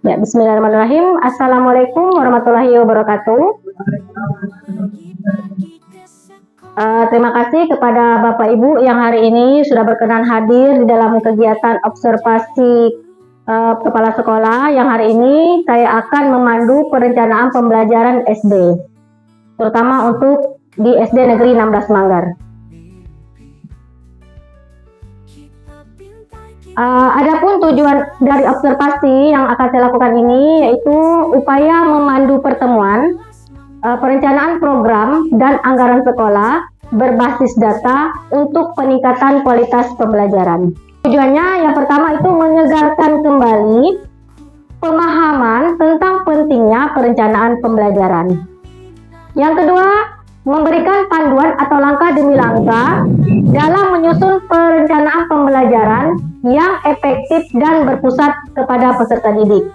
Ya, bismillahirrahmanirrahim. Assalamualaikum warahmatullahi wabarakatuh. Terima kasih kepada Bapak Ibu yang hari ini sudah berkenan hadir di dalam kegiatan observasi kepala sekolah yang hari ini saya akan memandu perencanaan pembelajaran SD, terutama untuk di SD Negeri 16 Manggar. Adapun tujuan dari observasi yang akan saya lakukan ini yaitu upaya memandu pertemuan, perencanaan program dan anggaran sekolah berbasis data untuk peningkatan kualitas pembelajaran. Tujuannya yang pertama itu menyegarkan kembali pemahaman tentang pentingnya perencanaan pembelajaran. Yang kedua, memberikan panduan atau langkah demi langkah dalam menyusun perencanaan pembelajaran yang efektif dan berpusat kepada peserta didik.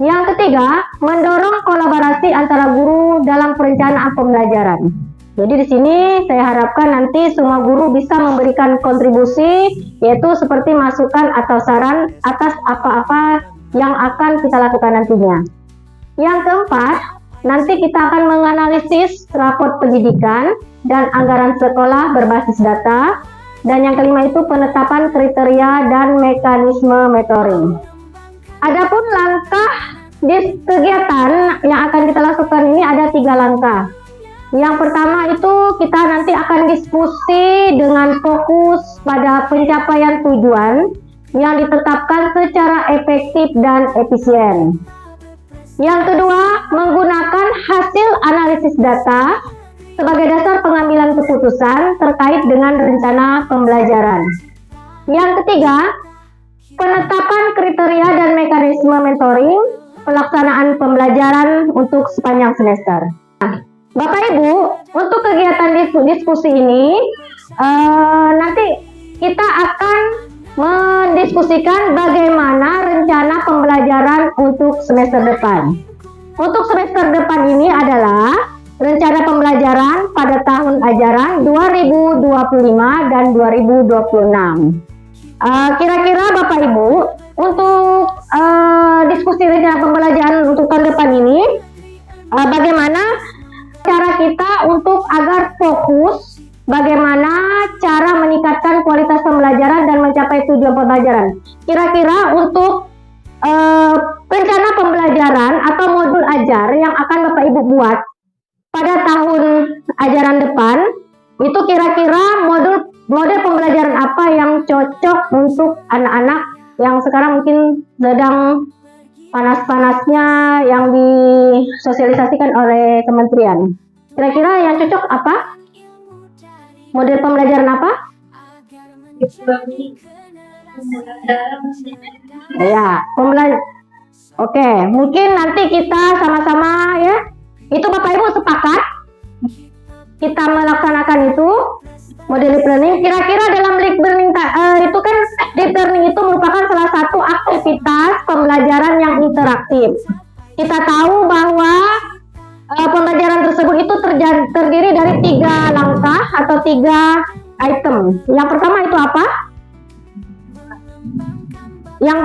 Yang ketiga, mendorong kolaborasi antara guru dalam perencanaan pembelajaran. Jadi di sini saya harapkan nanti semua guru bisa memberikan kontribusi, yaitu seperti masukan atau saran atas apa-apa yang akan kita lakukan nantinya. Yang keempat, nanti kita akan menganalisis raport pendidikan dan anggaran sekolah berbasis data. Dan yang kelima itu penetapan kriteria dan mekanisme mentoring. Adapun langkah di kegiatan yang akan kita lakukan ini ada 3 langkah. Yang pertama itu kita nanti akan diskusi dengan fokus pada pencapaian tujuan yang ditetapkan secara efektif dan efisien. Yang kedua, menggunakan hasil analisis data sebagai dasar pengambilan keputusan terkait dengan rencana pembelajaran. Yang ketiga, penetapan kriteria dan mekanisme mentoring pelaksanaan pembelajaran untuk sepanjang semester. Nah, Bapak Ibu, untuk kegiatan diskusi ini nanti kita akan mendiskusikan bagaimana rencana pembelajaran untuk semester depan. Untuk semester depan ini adalah rencana pembelajaran pada tahun ajaran 2025 dan 2026. Kira-kira Bapak Ibu, untuk diskusi rencana pembelajaran untuk tahun depan ini, bagaimana cara kita untuk agar fokus, bagaimana cara meningkatkan kualitas pembelajaran dan mencapai tujuan pembelajaran. Kira-kira untuk rencana pembelajaran atau modul ajar yang akan Bapak Ibu buat pada tahun ajaran depan, itu kira-kira model pembelajaran apa yang cocok untuk anak-anak yang sekarang mungkin sedang panas-panasnya yang disosialisasikan oleh kementerian. Kira-kira yang cocok apa? Model pembelajaran apa? Ya, Oke, mungkin nanti kita sama-sama ya. Itu Bapak Ibu sepakat kita melaksanakan itu model deep learning. Kira-kira dalam deep learning itu kan deep learning itu merupakan salah satu aktivitas pembelajaran yang interaktif. Kita tahu bahwa pembelajaran tersebut itu terdiri dari 3 langkah atau 3 item. Yang pertama itu apa? Yang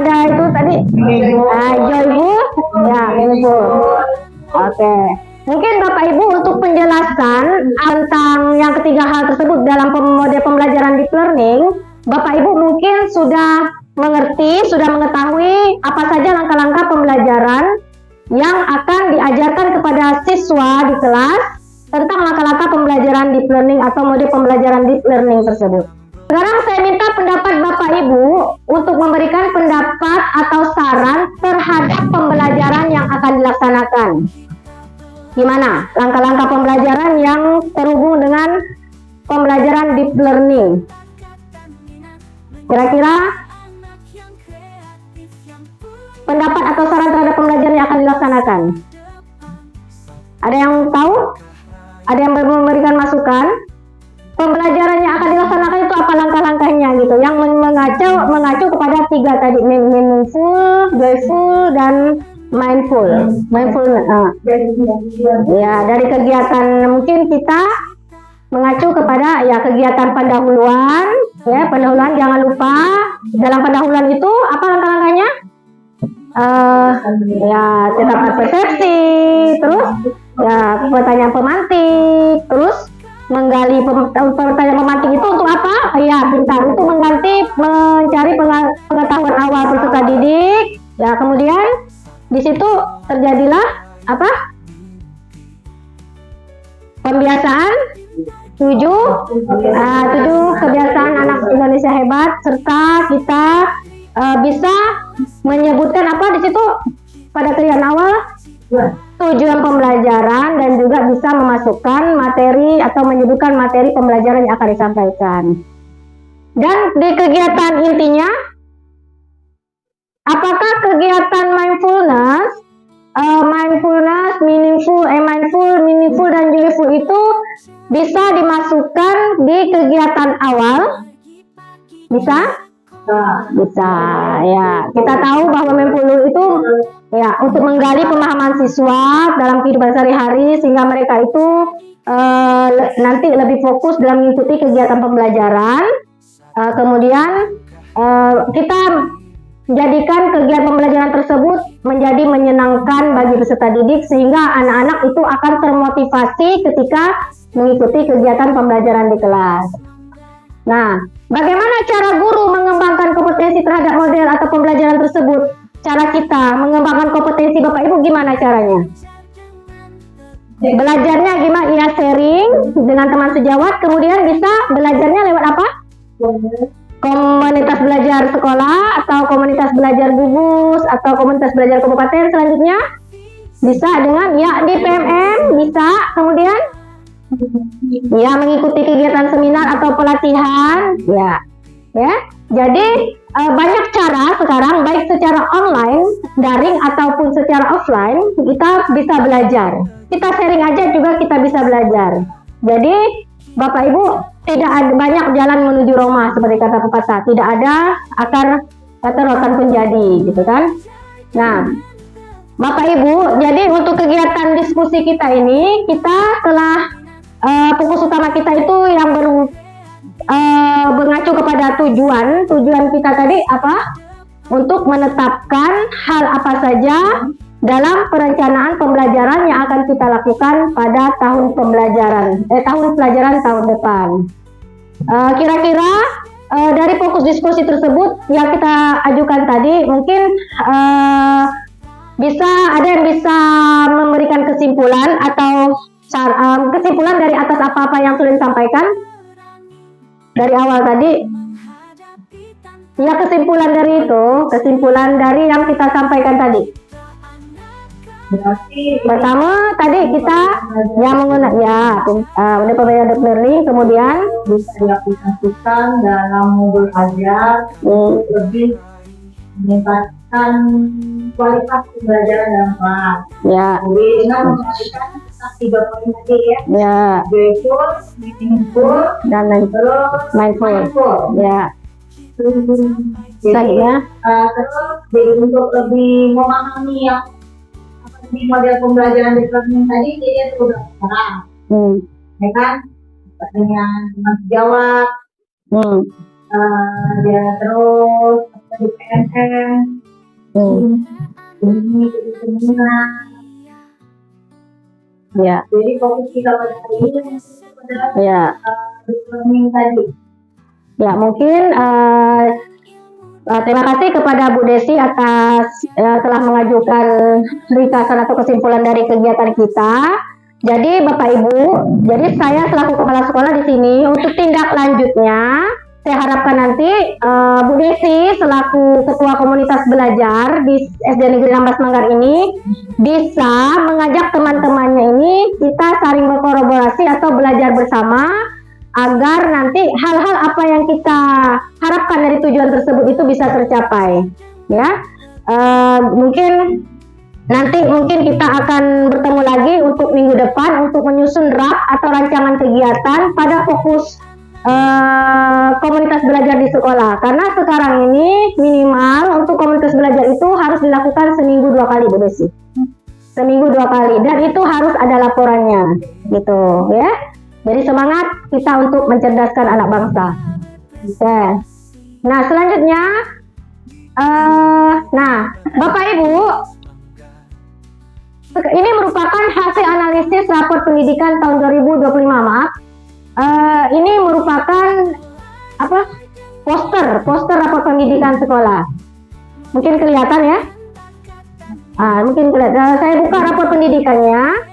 ada itu tadi joyful, ya meaningful. Oke. Mungkin Bapak Ibu untuk penjelasan tentang yang ketiga hal tersebut dalam model pembelajaran deep learning, Bapak Ibu mungkin sudah mengerti, sudah mengetahui apa saja langkah-langkah pembelajaran yang akan diajarkan kepada siswa di kelas tentang langkah-langkah pembelajaran deep learning atau model pembelajaran deep learning tersebut. Sekarang saya minta pendapat Bapak Ibu untuk memberikan pendapat atau saran terhadap pembelajaran yang akan dilaksanakan. Gimana langkah-langkah pembelajaran yang terhubung dengan pembelajaran deep learning? Kira-kira pendapat atau saran terhadap pembelajaran yang akan dilaksanakan? Ada yang tahu? Ada yang memberikan masukan? Pembelajaran yang akan dilaksanakan itu apa langkah-langkahnya gitu? Yang mengacu kepada 3 tadi, meaningful, joyful, dan mindful. Ya, dari kegiatan mungkin kita mengacu kepada ya kegiatan pendahuluan, ya pendahuluan jangan lupa dalam pendahuluan itu apa langkah-langkahnya? ya tetap persepsi, terus ya pertanyaan pemantik, terus menggali pertanyaan pemantik itu untuk apa? Ya pintar untuk mencari pengetahuan awal peserta didik. Ya kemudian di situ terjadilah apa? Pembiasaan 7 kebiasaan anak Indonesia hebat, serta kita bisa menyebutkan apa di situ pada kegiatan awal tujuan pembelajaran dan juga bisa memasukkan materi atau menyebutkan materi pembelajaran yang akan disampaikan. Dan di kegiatan intinya, apakah kegiatan meaningful dan joyful itu bisa dimasukkan di kegiatan awal? Bisa ya. Kita tahu bahwa mindful itu ya untuk menggali pemahaman siswa dalam kehidupan sehari-hari sehingga mereka itu nanti lebih fokus dalam mengikuti kegiatan pembelajaran. Kemudian kita jadikan kegiatan pembelajaran tersebut menjadi menyenangkan bagi peserta didik sehingga anak-anak itu akan termotivasi ketika mengikuti kegiatan pembelajaran di kelas. Nah, bagaimana cara guru mengembangkan kompetensi terhadap model atau pembelajaran tersebut? Cara kita mengembangkan kompetensi Bapak Ibu gimana caranya? Belajarnya gimana? Ya sharing dengan teman sejawat, kemudian bisa belajarnya lewat apa? Komunitas belajar sekolah atau komunitas belajar gugus atau komunitas belajar kabupaten. Selanjutnya bisa dengan ya di PMM bisa, kemudian ya mengikuti kegiatan seminar atau pelatihan ya. Jadi banyak cara sekarang baik secara online, daring ataupun secara offline kita bisa belajar. Kita sharing aja juga kita bisa belajar. Jadi Bapak Ibu tidak ada banyak jalan menuju Roma seperti kata pepatah. Tidak ada akar kata rotan menjadi gitu kan. Nah, Bapak Ibu, jadi untuk kegiatan diskusi kita ini kita telah fokus utama kita itu yang mengacu kepada tujuan kita tadi apa? Untuk menetapkan hal apa saja dalam perencanaan pembelajaran yang akan kita lakukan pada tahun pelajaran tahun depan. Kira-kira dari fokus diskusi tersebut yang kita ajukan tadi mungkin ada yang bisa memberikan kesimpulan atau kesimpulan dari atas apa-apa yang sudah disampaikan dari awal tadi. Ya kesimpulan dari yang kita sampaikan tadi. Pertama tadi kita yang menggunakan udah pembelajaran learning, kemudian bisa diaplikasikan dalam modul ajar lebih meningkatkan kualitas pembelajaran dalam kelas. Ya. Jadi dengan memperhatikan 3 poin tadi ya. Joyful, meaningful, dan mindful. Ya. Jadi, jadi untuk lebih memahami yang di model pembelajaran di learning tadi dia sudah sekarang, ya kan? Pertanyaan teman sejawat, dia terus di PNM, ini jadi seminar. Ya. Jadi fokus kita pada hari ini adalah learning tadi. Ya mungkin terima kasih kepada Bu Desi atas telah mengajukan ringkasan atau kesimpulan dari kegiatan kita. Jadi Bapak Ibu, jadi saya selaku kepala sekolah di sini untuk tindak lanjutnya, saya harapkan nanti Bu Desi selaku ketua komunitas belajar di SD Negeri 16 Manggar ini bisa mengajak teman-temannya ini kita saling berkolaborasi atau belajar bersama agar nanti hal-hal apa yang kita harapkan dari tujuan tersebut itu bisa tercapai. Ya, mungkin kita akan bertemu lagi untuk minggu depan untuk menyusun draft atau rancangan kegiatan pada fokus komunitas belajar di sekolah. Karena sekarang ini minimal untuk komunitas belajar itu harus dilakukan seminggu 2 kali, Bu Desi. Seminggu 2 kali, dan itu harus ada laporannya, gitu ya. Jadi semangat kita untuk mencerdaskan anak bangsa. Oke. Nah selanjutnya Nah, Bapak Ibu, ini merupakan hasil analisis rapor pendidikan tahun 2025, maaf. Ini merupakan poster rapor pendidikan sekolah. Mungkin kelihatan ya? Mungkin kelihatan. Saya buka rapor pendidikannya.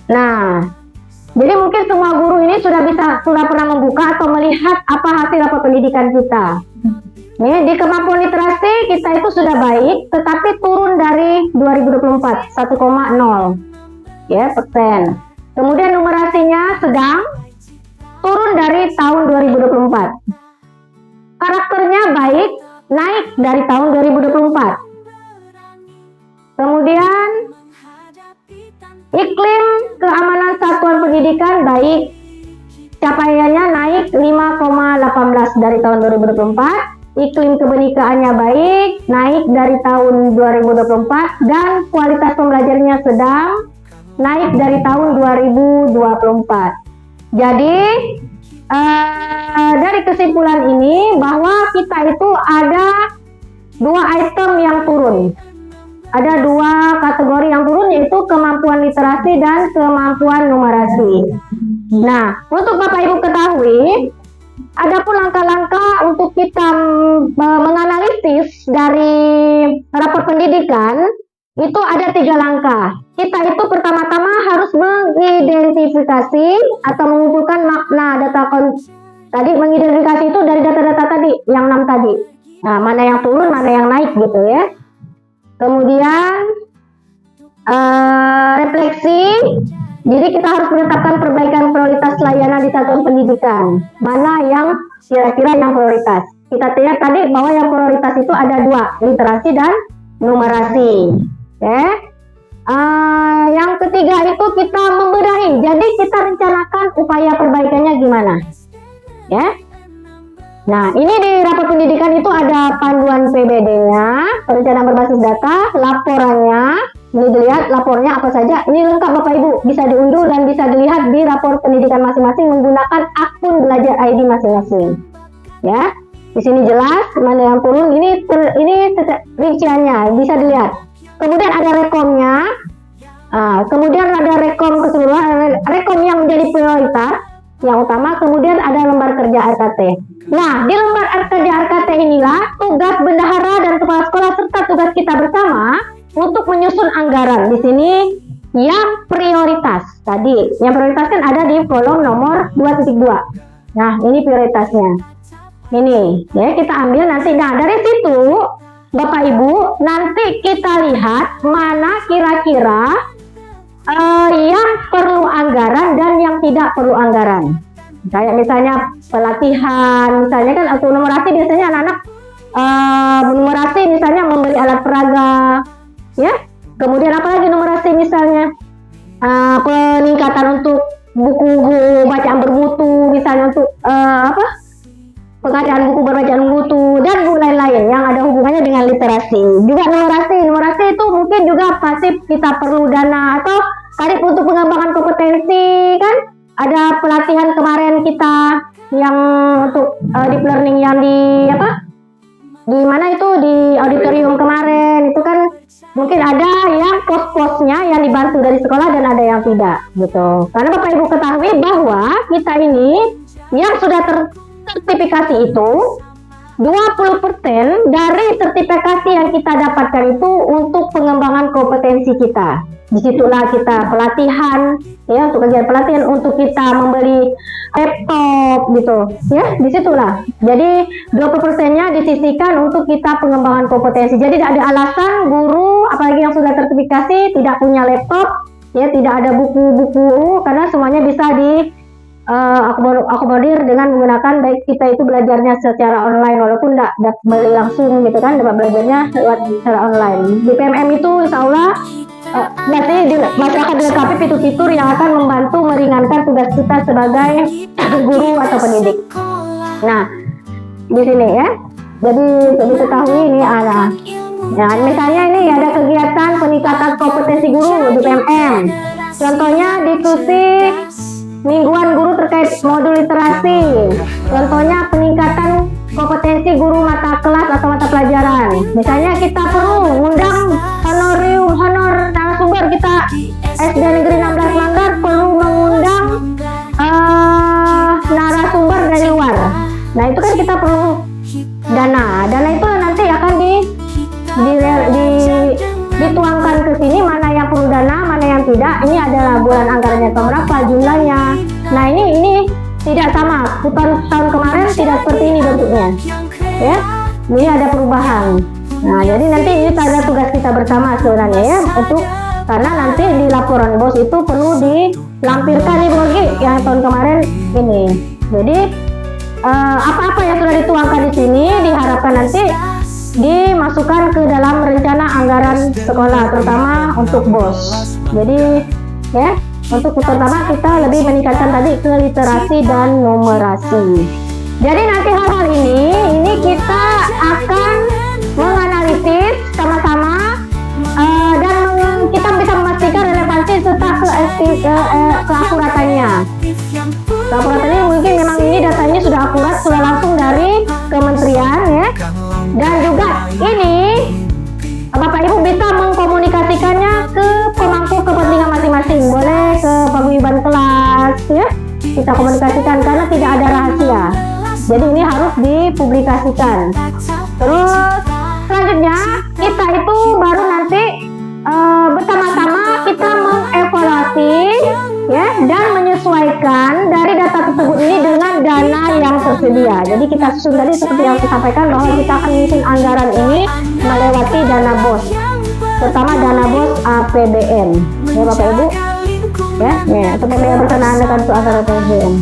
Nah, jadi mungkin semua guru ini sudah pernah membuka atau melihat apa hasil rapor pendidikan kita. Nih, di kemampuan literasi kita itu sudah baik, tetapi turun dari 2024 1,0 ya persen. Kemudian numerasinya sedang, turun dari tahun 2024. Karakternya baik, naik dari tahun 2024. Kemudian iklim keamanan satuan pendidikan baik, capaiannya naik 5,18 dari tahun 2024. Iklim kebenikaannya baik, naik dari tahun 2024, dan kualitas pembelajarannya sedang, naik dari tahun 2024. Jadi dari kesimpulan ini bahwa kita itu ada dua item yang turun. Ada dua kategori yang turun, yaitu kemampuan literasi dan kemampuan numerasi. Nah, untuk Bapak Ibu ketahui, ada pun langkah-langkah untuk kita menganalisis dari rapor pendidikan, itu ada 3 langkah. Kita itu pertama-tama harus mengidentifikasi atau mengumpulkan makna data tadi. Mengidentifikasi itu dari data-data tadi, yang 6 tadi. Nah, mana yang turun, mana yang naik gitu ya. Kemudian refleksi, jadi kita harus menetapkan perbaikan prioritas layanan di satuan pendidikan. Mana yang kira-kira yang prioritas? Kita lihat tadi bahwa yang prioritas itu ada 2, literasi dan numerasi. Oke. Yang ketiga itu kita membenahi. Jadi kita rencanakan upaya perbaikannya gimana? Ya. Nah, ini di rapor pendidikan itu ada panduan PBD-nya, perencanaan berbasis data, laporannya. Ini dilihat lapornya apa saja. Ini lengkap Bapak Ibu, bisa diunduh dan bisa dilihat di rapor pendidikan masing-masing menggunakan akun belajar ID masing-masing. Ya, di sini jelas mana yang turun. Ini rinciannya bisa dilihat. Kemudian ada rekomnya. Kemudian ada rekom keseluruhan, rekom yang menjadi prioritas yang utama. Kemudian ada lembar kerja RKT. Nah, di lembar kerja RKT inilah tugas bendahara dan kepala sekolah serta tugas kita bersama untuk menyusun anggaran. Di sini yang prioritas tadi, yang prioritas kan ada di kolom nomor 2.2. Nah, ini prioritasnya. Ini ya, kita ambil nanti. Nah, dari situ Bapak Ibu nanti kita lihat mana kira-kira yang perlu anggaran dan yang tidak perlu anggaran. Kayak misalnya pelatihan, misalnya kan untuk numerasi biasanya anak-anak numerasi misalnya membeli alat peraga, ya. Kemudian apalagi numerasi misalnya peningkatan untuk buku bacaan bermutu, misalnya untuk pengadaan buku berbacaan bermutu dan lain-lain yang ada hubungannya dengan literasi. Juga numerasi itu mungkin juga pasti kita perlu dana atau tadi untuk pengembangan kompetensi kan. Ada pelatihan kemarin kita yang untuk deep learning yang di mana itu di auditorium kemarin itu kan mungkin ada yang pos-posnya yang dibantu dari sekolah dan ada yang tidak gitu. Karena Bapak Ibu ketahui bahwa kita ini yang sudah tersertifikasi itu 20% dari sertifikasi yang kita dapatkan itu untuk pengembangan kompetensi kita. Disitulah kita pelatihan, ya, untuk kegiatan pelatihan, untuk kita membeli laptop gitu, ya, disitulah. Jadi 20%-nya disisihkan untuk kita pengembangan kompetensi. Jadi tidak ada alasan guru, apalagi yang sudah sertifikasi, tidak punya laptop, ya, tidak ada buku-buku, karena semuanya bisa di akomodir dengan menggunakan, baik kita itu belajarnya secara online walaupun tidak beli langsung gitu kan, dapat belajarnya lewat secara online. Di PMM itu insya Allah nanti masih akan dilengkapi fitur-fitur yang akan membantu meringankan tugas kita sebagai guru atau pendidik. Nah, di sini ya. Jadi untuk diketahui ini ada. Nah, misalnya ini ada kegiatan peningkatan kompetensi guru di PMM. Contohnya diskusi mingguan guru terkait terkait modul literasi. Contohnya peningkatan kompetensi guru mata kelas atau mata pelajaran. Misalnya kita perlu mengundang honor narasumber kita SD Negeri 16 Manggar perlu mengundang narasumber dari luar. Nah itu kan kita perlu dana itu nanti akan dituangkan ke sini, mana yang perlu dana, mana yang tidak. Ini adalah bulan anggarannya berapa, jumlahnya. Nah ini tidak sama, bukan tahun kemarin tidak seperti ini bentuknya, ya. Ini ada perubahan. Nah jadi nanti ini ada tugas kita bersama sebenarnya ya, untuk karena nanti di laporan bos itu perlu dilampirkan nih bagi yang tahun kemarin ini. Jadi apa-apa yang sudah dituangkan di sini diharapkan nanti dimasukkan ke dalam rencana anggaran sekolah, terutama untuk bos. Jadi ya, untuk pertama kita lebih meningkatkan tadi ke literasi dan numerasi. Jadi nanti hal-hal ini kita akan menganalisis sama-sama dan kita bisa memastikan relevansi serta keakuratannya. Keakuratannya mungkin memang ini datanya sudah akurat, sudah langsung dari kementerian ya. Dan juga ini Bapak Ibu bisa mengkomunikasikannya ke pemangku kepentingan masing-masing. Boleh ke paguyuban kelas ya. Kita komunikasikan karena tidak ada rahasia. Jadi ini harus dipublikasikan. Terus selanjutnya kita itu baru nanti bersama-sama kita mengevaluasi ya dan menyesuaikan dari data tersebut ini dengan dana yang tersedia. Jadi kita susun tadi seperti yang saya sampaikan bahwa kita akan menyusun anggaran ini melewati dana BOS, terutama dana BOS APBN ya Bapak Ibu ya. Untuk pembiayaan berkenaan dengan anggaran APBN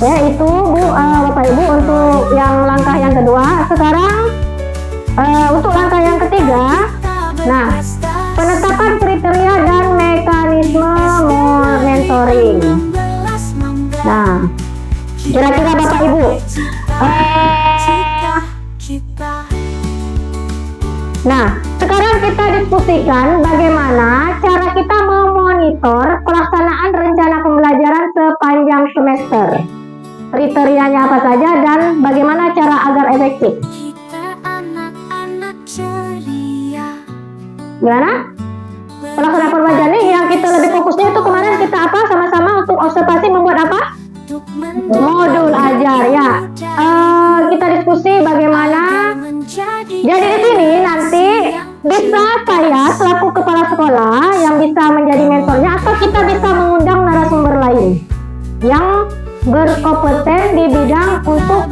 ya itu Bu Bapak Ibu untuk yang langkah yang kedua. Sekarang untuk langkah yang ketiga, nah penetapan kriteria dan mekanisme mentoring. Nah, kira-kira Bapak Ibu, nah sekarang kita diskusikan bagaimana cara kita memonitor pelaksanaan rencana pembelajaran sepanjang semester. Kriterianya apa saja dan bagaimana cara agar efektif. Gimana? Pelaksanaan pembelajaran ini yang kita lebih fokusnya itu kemarin kita apa sama-sama untuk observasi membuat apa? Modul ajar ya. Kita diskusi bagaimana. Jadi di sini nanti bisa saya selaku kepala sekolah yang bisa menjadi mentornya atau kita bisa mengundang narasumber lain yang berkompeten di bidang untuk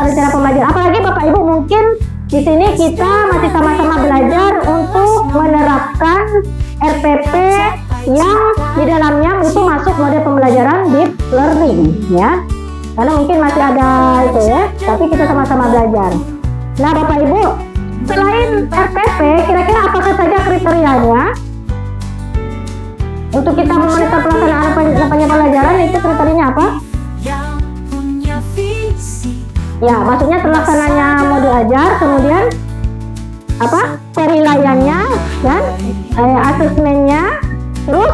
rencana pembelajaran. Apalagi Bapak Ibu mungkin di sini kita masih sama-sama belajar untuk menerapkan RPP yang di dalamnya itu masuk model pembelajaran deep learning ya. Karena mungkin masih ada itu ya, tapi kita sama-sama belajar. Nah Bapak Ibu, selain RPP, kira-kira apakah saja kriterianya untuk kita memonitor pelaksanaan pembelajaran itu kriterianya apa? Ya, maksudnya terlaksananya modul ajar, kemudian apa? Penilaiannya dan asesmennya, terus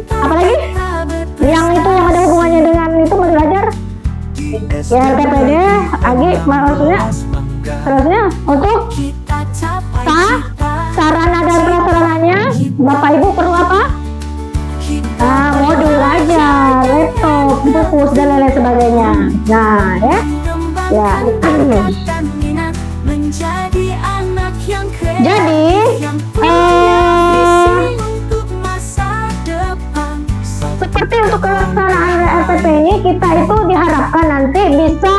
apa lagi? Yang itu yang ada hubungannya dengan itu modul ajar. Ya, RPPD, AGI, maksudnya terusnya untuk sarana dan prasarananya, Bapak Ibu perlu apa? Modul ajar, laptop, buku dan lain sebagainya. Nah, ya. Jadi, seperti untuk pelaksanaan RPP ini kita itu diharapkan nanti bisa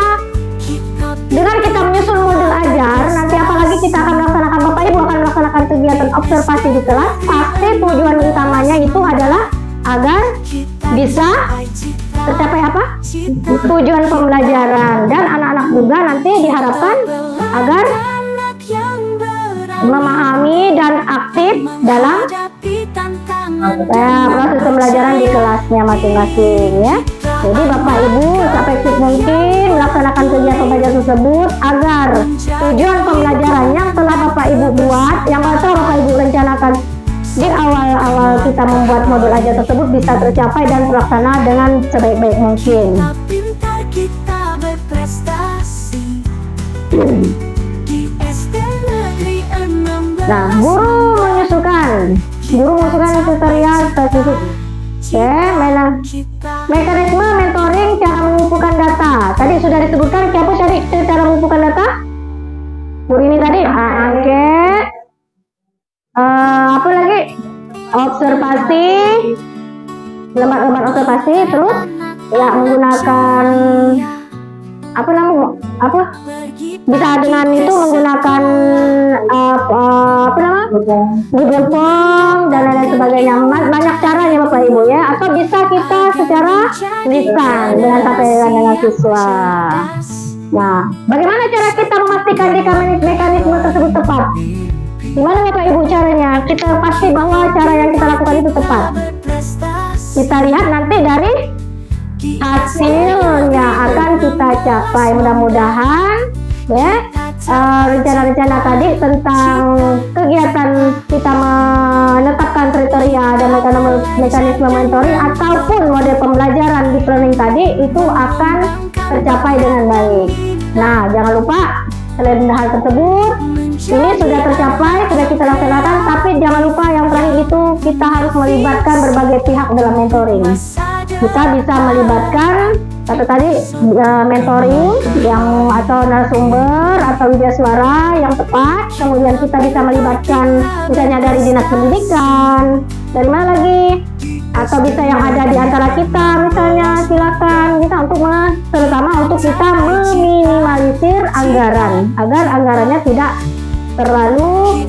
dengan kita menyusun modul ajar, nanti apalagi kita akan melaksanakan, Bapak Ibu akan melaksanakan kegiatan observasi di kelas, pasti tujuan utamanya itu adalah agar bisa tercapai apa? Tujuan pembelajaran, dan anak-anak juga nanti diharapkan agar memahami dan aktif dalam proses pembelajaran di kelasnya masing-masing ya. Jadi Bapak Ibu seefektif mungkin melaksanakan kegiatan pembelajaran tersebut agar tujuan pembelajaran yang telah Bapak Ibu buat, yang telah Bapak Ibu rencanakan di awal-awal kita membuat modul ajar tersebut bisa tercapai dan terlaksana dengan sebaik-baik mungkin. Pintar kita berprestasi di SD Negeri 16. Nah, guru mengusulkan tutorial spesifik. Oke, mekanisme mentoring cara mengumpulkan data. Tadi sudah disebutkan siapa tadi cara mengumpulkan data? Guru ini tadi. Oke. Apa lagi? Observasi, lembar-lembar observasi, terus ya menggunakan bisa dengan itu menggunakan Google Form dan lain sebagainya. Banyak caranya Bapak Ibu ya, atau bisa kita secara lisan dengan dengan siswa. Nah, bagaimana cara kita memastikan mekanisme tersebut tepat? Gimana Bapak Ibu caranya? Kita pasti bahwa cara yang kita lakukan itu tepat. Kita lihat nanti dari hasilnya akan kita capai. Mudah-mudahan ya rencana-rencana tadi tentang kegiatan kita menetapkan kriteria dan mekanisme mentoring ataupun model pembelajaran di planning tadi itu akan tercapai dengan baik. Nah, jangan lupa selain hal tersebut ini sudah tercapai, sudah kita laksanakan, tapi jangan lupa yang terakhir itu kita harus melibatkan berbagai pihak dalam mentoring. Kita bisa melibatkan tadi mentoring yang atau narasumber atau widya suara yang tepat, kemudian kita bisa melibatkan misalnya dari dinas pendidikan, dari mana lagi, atau bisa yang ada di antara kita misalnya, silakan kita terutama untuk kita meminimalisir anggaran agar anggarannya tidak terlalu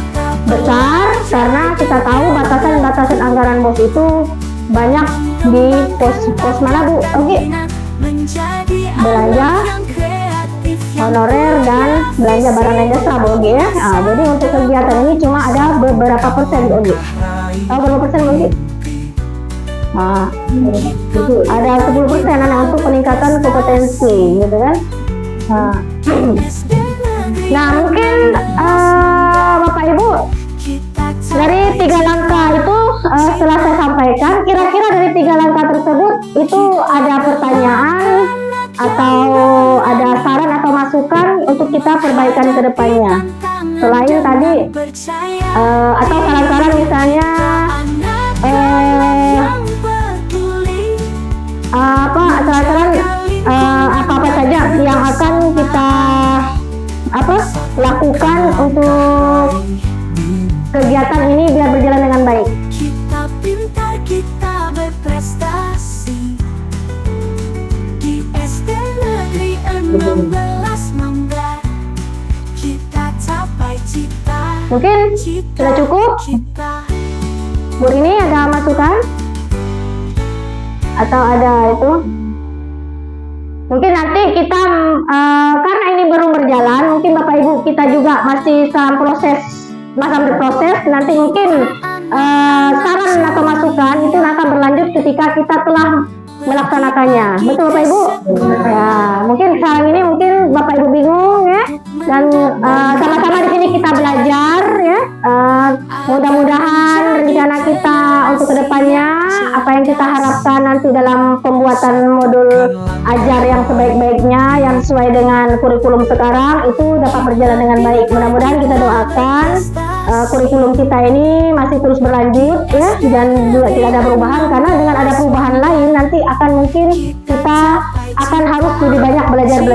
besar, karena kita tahu batasan anggaran BOS itu banyak di pos mana Bu? Oke. Belanja honorer dan belanja barang dan jasa Bu ya. Nah, jadi untuk kegiatan ini cuma ada beberapa persen Bu. Tahu berapa persen Bu? Nah, ada 10% untuk peningkatan kompetensi gitu kan. Nah, mungkin Bapak Ibu dari 3 langkah itu setelah saya sampaikan, kira-kira dari 3 langkah tersebut itu ada pertanyaan atau ada saran atau masukan untuk kita perbaikan ke depannya. Selain tadi atau saran-saran misalnya saran-saran apa saja yang akan kita lakukan untuk kegiatan ini biar berjalan dengan baik. Kita pintar, kita berprestasi di SD Negeri 16 Manggar. Kita capai cita. Mungkin sudah cukup. Bu ini ada masukan atau ada itu? Mungkin nanti kita karena ini baru berjalan, mungkin Bapak Ibu kita juga masih dalam proses nanti mungkin saran atau masukan itu akan berlanjut ketika kita telah melaksanakannya. Betul Bapak Ibu? Ya, mungkin sekarang ini mungkin Bapak Ibu bingung ya, dan sama-sama di sini kita belajar ya. Mudah-mudahan rencana kita untuk kedepannya apa yang kita harapkan nanti dalam pembuatan modul ajar yang sebaik-baiknya yang sesuai dengan kurikulum sekarang itu dapat berjalan dengan baik. Mudah-mudahan kita doakan kurikulum kita ini masih terus berlanjut ya, dan juga tidak ada perubahan, karena dengan ada perubahan lain nanti akan mungkin kita akan harus lebih banyak belajar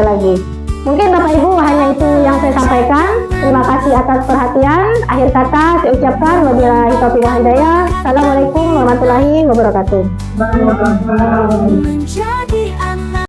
lagi. Mungkin Bapak Ibu hanya itu yang saya sampaikan. Terima kasih atas perhatian. Akhir kata saya ucapkan wabillahi taufiq wal hidayah. Assalamualaikum warahmatullahi wabarakatuh.